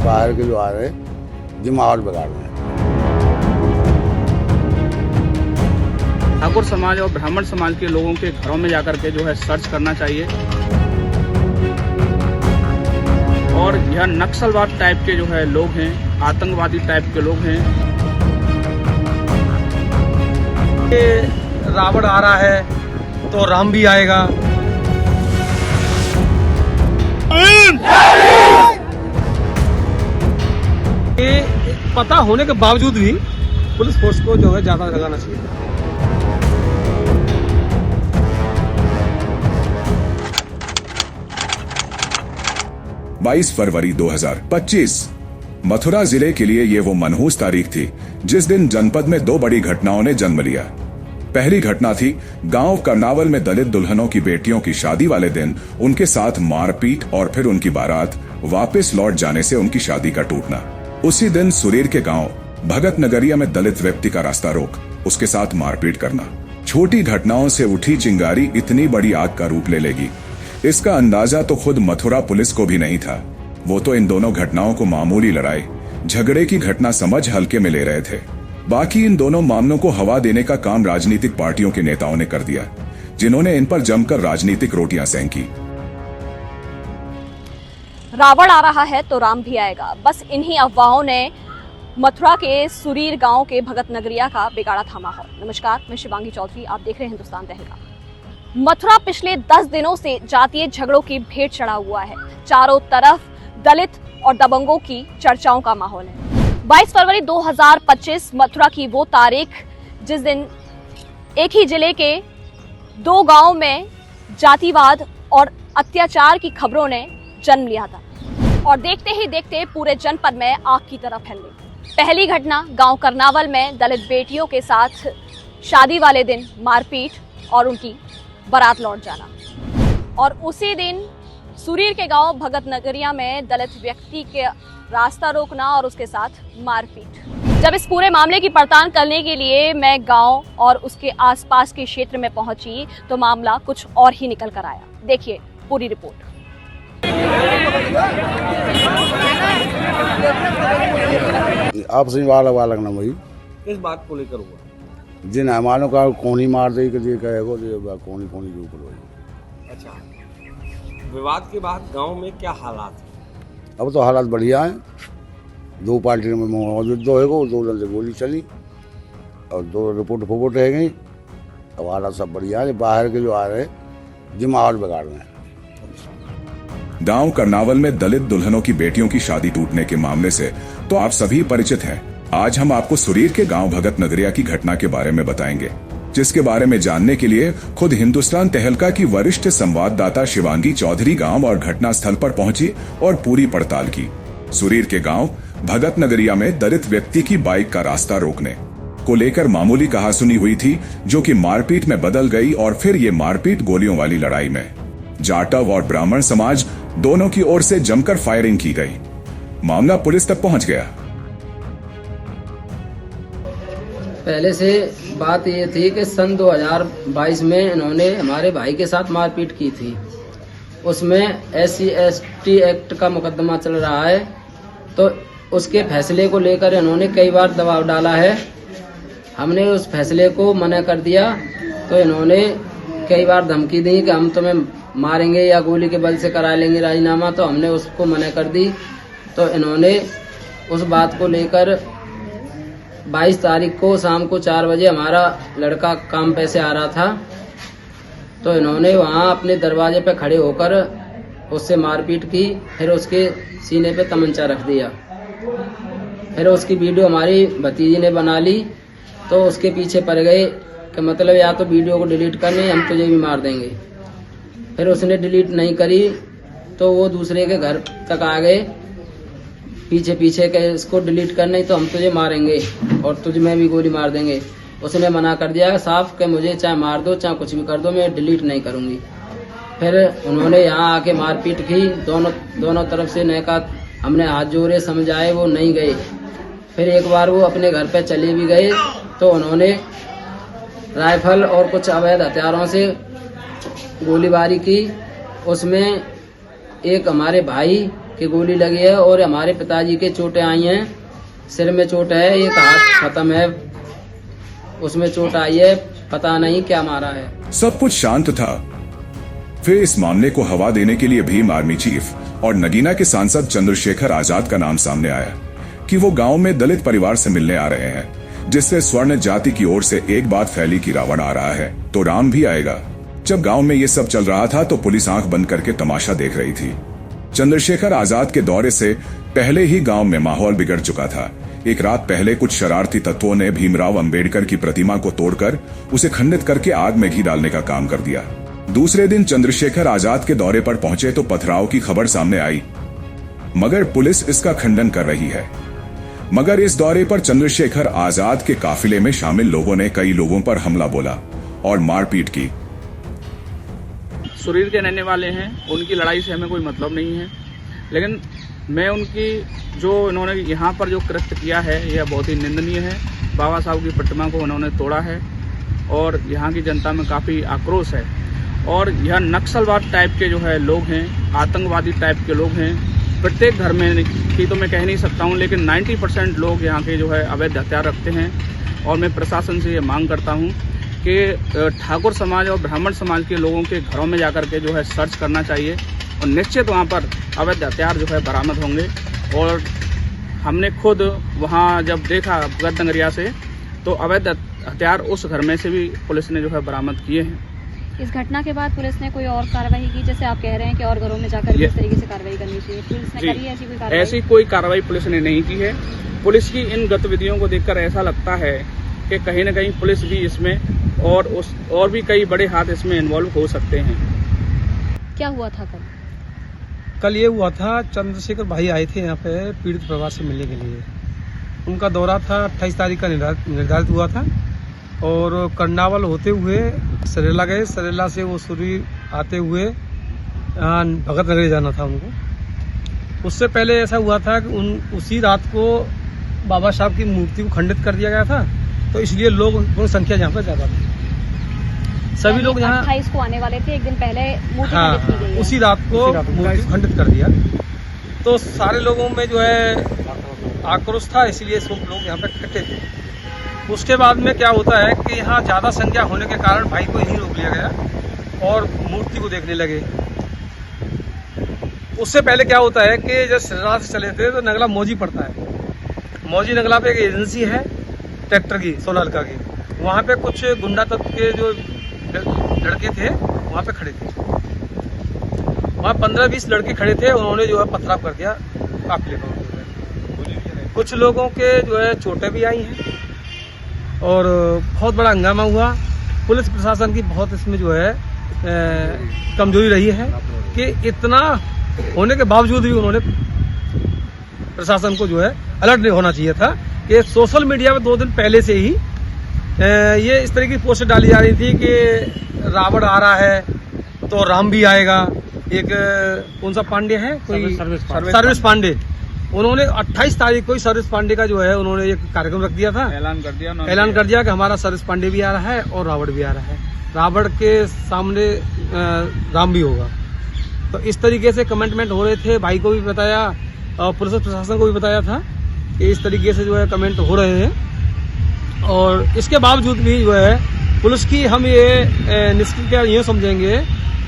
बाहर के जो आ रहे दिमाग बिगाड़ रहे हैं। ठाकुर समाज और ब्राह्मण समाज के लोगों के घरों में जाकर के जो है सर्च करना चाहिए और यह नक्सलवाद टाइप के जो है लोग हैं, आतंकवादी टाइप के लोग हैं। ये रावण आ रहा है तो राम भी आएगा। ये पता होने के बावजूद भी पुलिस फोर्स को जो है ज्यादा लगाना चाहिए। बाईस फरवरी 2025 मथुरा जिले के लिए ये वो मनहूस तारीख थी जिस दिन जनपद में दो बड़ी घटनाओं ने जन्म लिया। पहली घटना थी गांव कर्नावल में दलित दुल्हनों की बेटियों की शादी वाले दिन उनके साथ मारपीट और फिर उनकी बारात वापस लौट जाने से उनकी शादी का टूटना। उसी दिन सुरीर के गांव भगत नगरिया में दलित व्यक्ति का रास्ता रोक उसके साथ मारपीट करना। छोटी घटनाओं से उठी चिंगारी इतनी बड़ी आग का रूप ले लेगी, इसका अंदाजा तो खुद मथुरा पुलिस को भी नहीं था। वो तो इन दोनों घटनाओं को मामूली लड़ाई झगड़े की घटना समझ हल्के में ले रहे थे। बाकी इन दोनों मामलों को हवा देने का काम राजनीतिक पार्टियों के नेताओं ने कर दिया, जिन्होंने इन पर जमकर राजनीतिक रोटियां सेंकी। रावण आ रहा है तो राम भी आएगा, बस इन्हीं अफवाहों ने मथुरा के सुरीर गांव के भगत नगरिया का बिगाड़ा था माहौल। नमस्कार, मैं शिवांगी चौधरी, आप देख रहे हैं हिंदुस्तान तहलका। मथुरा पिछले 10 दिनों से जातीय झगड़ों की भेंट चढ़ा हुआ है। चारों तरफ दलित और दबंगों की चर्चाओं का माहौल है। 22 फरवरी 2025 मथुरा की वो तारीख जिस दिन एक ही जिले के दो गांवों में जातिवाद और अत्याचार की खबरों ने जन्म लिया था और देखते ही देखते पूरे जनपद में आग की तरह फैल गई। पहली घटना गांव करनावल में दलित बेटियों के साथ शादी वाले दिन मारपीट और उनकी बारात लौट जाना, और उसी दिन सुरीर के गांव भगत नगरिया में दलित व्यक्ति के रास्ता रोकना और उसके साथ मारपीट। जब इस पूरे मामले की पड़ताल करने के लिए मैं गांव और उसके आसपास के क्षेत्र में पहुंची तो मामला कुछ और ही निकल कर आया। देखिए पूरी रिपोर्ट। आपस में वाला लगना वही किस बात को लेकर हुआ? जिन हमारों का कौन ही मार दे के कहेगो कौन के ऊपर वही। अच्छा, विवाद के बाद गांव में क्या हालात है? अब तो हालात बढ़िया हैं। दो पार्टी में मौजूद दो है, दो जन से गोली चली और दो रिपोर्ट रह गई। अब हालात सब बढ़िया है। बाहर के जो आ रहे दिमाग बिगाड़ रहे हैं। गांव करनावल में दलित दुल्हनों की बेटियों की शादी टूटने के मामले से तो आप सभी परिचित हैं। आज हम आपको सुरीर के गांव भगत नगरिया की घटना के बारे में बताएंगे, जिसके बारे में जानने के लिए खुद हिंदुस्तान तहलका की वरिष्ठ संवाददाता शिवांगी चौधरी गांव और घटना स्थल पर पहुंची और पूरी पड़ताल की। सुरीर के गांव भगत नगरिया में दलित व्यक्ति की बाइक का रास्ता रोकने को लेकर मामूली कहासुनी हुई थी, जो कि मारपीट में बदल गई और फिर ये मारपीट गोलियों वाली लड़ाई में जाटव और ब्राह्मण समाज दोनों की ओर से जमकर फायरिंग की गई। मामला पुलिस तक पहुंच गया। पहले से बात ये थी कि सन 2022 में इन्होंने हमारे भाई के साथ मारपीट की थी। उसमें SC/ST एक्ट का मुकदमा चल रहा है, तो उसके फैसले को लेकर इन्होंने कई बार दबाव डाला है। हमने उस फैसले को मना कर दिया तो इन्होंने कई बार धमकी दी कि हम तुम्हें मारेंगे या गोली के बल से करा लेंगे राजीनामा, तो हमने उसको मना कर दी। तो इन्होंने उस बात को लेकर 22 तारीख को शाम को 4 बजे हमारा लड़का काम पे से आ रहा था, तो इन्होंने वहां अपने दरवाजे पे खड़े होकर उससे मारपीट की। फिर उसके सीने पे तमंचा रख दिया। फिर उसकी वीडियो हमारी भतीजी ने बना ली, तो उसके पीछे पड़ गए कि मतलब या तो वीडियो को डिलीट करने, हम तुझे भी मार देंगे। फिर उसने डिलीट नहीं करी तो वो दूसरे के घर तक आ गए पीछे पीछे के, इसको डिलीट करने तो हम तुझे मारेंगे और तुझ में भी गोली मार देंगे। उसने मना कर दिया साफ कि मुझे चाहे मार दो चाहे कुछ भी कर दो, मैं डिलीट नहीं करूंगी। फिर उन्होंने यहाँ आके मारपीट की। दोनों तरफ से नैका हमने हाथ जोड़े, समझाए, वो नहीं गए। फिर एक बार वो अपने घर पे चले भी गए तो उन्होंने राइफल और कुछ अवैध हथियारों से गोलीबारी की। उसमें एक हमारे भाई की गोली लगी है और हमारे पिताजी के चोटें आई हैं। सिर में चोट है, एक हाथ खत्म है, उसमें चोट आई है, पता नहीं क्या मारा है। सब कुछ शांत था। फिर इस मामले को हवा देने के लिए भीम आर्मी चीफ और नगीना के सांसद चंद्रशेखर आजाद का नाम सामने आया कि वो गांव में दलित परिवार से मिलने आ रहे हैं, जिससे स्वर्ण जाति की ओर से एक बात फैली कि रावण आ रहा है तो राम भी आएगा। जब गांव में ये सब चल रहा था तो पुलिस आंख बंद करके तमाशा देख रही थी। चंद्रशेखर आजाद के दौरे से पहले ही गांव में माहौल बिगड़ चुका था। एक रात पहले कुछ शरारती तत्वों ने भीमराव अंबेडकर की प्रतिमा को तोड़कर उसे खंडित करके आग में घी डालने का काम कर दिया। दूसरे दिन चंद्रशेखर आजाद के दौरे पर पहुंचे तो पथराव की खबर सामने आई, मगर पुलिस इसका खंडन कर रही है। मगर इस दौरे पर चंद्रशेखर आजाद के काफिले में शामिल लोगों ने कई लोगों पर हमला बोला और मारपीट की। सुरीर के रहने वाले हैं, उनकी लड़ाई से हमें कोई मतलब नहीं है, लेकिन मैं उनकी जो इन्होंने यहाँ पर जो कृत्य किया है यह बहुत ही निंदनीय है। बाबा साहब की प्रतिमा को उन्होंने तोड़ा है और यहाँ की जनता में काफ़ी आक्रोश है। और यह नक्सलवाद टाइप के जो है लोग हैं, आतंकवादी टाइप के लोग हैं। प्रत्येक घर में की तो मैं कह नहीं सकता हूँ, लेकिन 90% लोग यहाँ के जो है अवैध हथियार रखते हैं। और मैं प्रशासन से ये मांग करता हूँ कि ठाकुर समाज और ब्राह्मण समाज के लोगों के घरों में जाकर के जो है सर्च करना चाहिए और निश्चित वहाँ पर अवैध हथियार जो है बरामद होंगे। और हमने खुद वहाँ जब देखा भगत नगरिया से तो अवैध हथियार उस घर में से भी पुलिस ने जो है बरामद किए हैं। इस घटना के बाद पुलिस ने कोई और कार्रवाई की, जैसे आप कह रहे हैं कि और घरों में जाकर इस तरीके से कार्रवाई करनी चाहिए, पुलिस ने करी ऐसी कोई कार्रवाई? ऐसी कोई कार्रवाई पुलिस ने नहीं की है। पुलिस की इन गतिविधियों को देखकर ऐसा लगता है कि कहीं न कहीं पुलिस भी इसमें और भी कई बड़े हाथ इसमें इन्वॉल्व हो सकते हैं। क्या हुआ था कल ये हुआ था, चंद्रशेखर भाई आए थे यहाँ पे पीड़ित परिवार से मिलने के लिए। उनका दौरा था 28 तारीख का निर्धारित हुआ था और कर्नावल होते हुए सरेला गए। सरेला से वो सुरीर आते हुए भगत नगरी जाना था उनको। उससे पहले ऐसा हुआ था कि उसी रात को बाबा साहब की मूर्ति को खंडित कर दिया गया था, तो इसलिए लोगों की संख्या यहाँ पर ज्यादा थी। सभी लोग यहाँ 28 को आने वाले थे, एक दिन पहले मूर्ति खंडित की गई है। उसी रात को मूर्ति खंडित कर दिया, तो सारे लोगों में जो है आक्रोश था, इसलिए सब लोग यहाँ पे इकट्ठे थे। उसके बाद में क्या होता है कि यहाँ ज्यादा संख्या होने के कारण भाई को यहीं रोक लिया गया और मूर्ति को देखने लगे। उससे पहले क्या होता है कि जब सरेला से चले थे तो नगला मौजी पड़ता है। मौजी नगला पे एक एजेंसी है ट्रैक्टर की, सोनालिका की। वहाँ पे कुछ गुंडा तत्व के जो लड़के थे वहाँ पे खड़े थे। वहाँ 15-20 लड़के खड़े थे, उन्होंने जो है पथराव कर दिया काफिले को। कुछ लोगों के जो है चोटें भी आई हैं और बहुत बड़ा हंगामा हुआ। पुलिस प्रशासन की बहुत इसमें जो है कमजोरी रही है कि इतना होने के बावजूद भी उन्होंने प्रशासन को जो है अलर्ट नहीं होना चाहिए था कि सोशल मीडिया में 2 दिन पहले से ही ये इस तरह की पोस्ट डाली जा रही थी कि रावण आ रहा है तो राम भी आएगा। एक कौन सा पांडे है, कोई सर्विस पांडे, उन्होंने 28 तारीख को ही सर्विस पांडे का जो है उन्होंने एक कार्यक्रम रख दिया था, ऐलान कर दिया कि हमारा सर्विस पांडे भी आ रहा है और रावण भी आ रहा है, रावण के सामने राम भी होगा। तो इस तरीके से कमेंटमेंट हो रहे थे। भाई को भी बताया और पुलिस प्रशासन को भी बताया था कि इस तरीके से जो है कमेंट हो रहे हैं। और इसके बावजूद भी जो है पुलिस की हम ये निष्क्रियता ये समझेंगे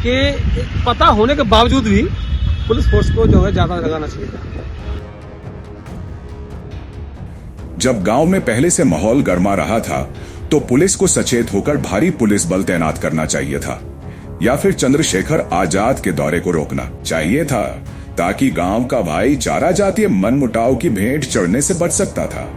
कि पता होने के बावजूद भी पुलिस फोर्स को जो है ज्यादा लगाना चाहिए। जब गांव में पहले से माहौल गर्मा रहा था तो पुलिस को सचेत होकर भारी पुलिस बल तैनात करना चाहिए था, या फिर चंद्रशेखर आजाद के दौरे को रोकना चाहिए था, ताकि गांव का भाईचारा जातीय मनमुटाव की भेंट चढ़ने से बच सकता था।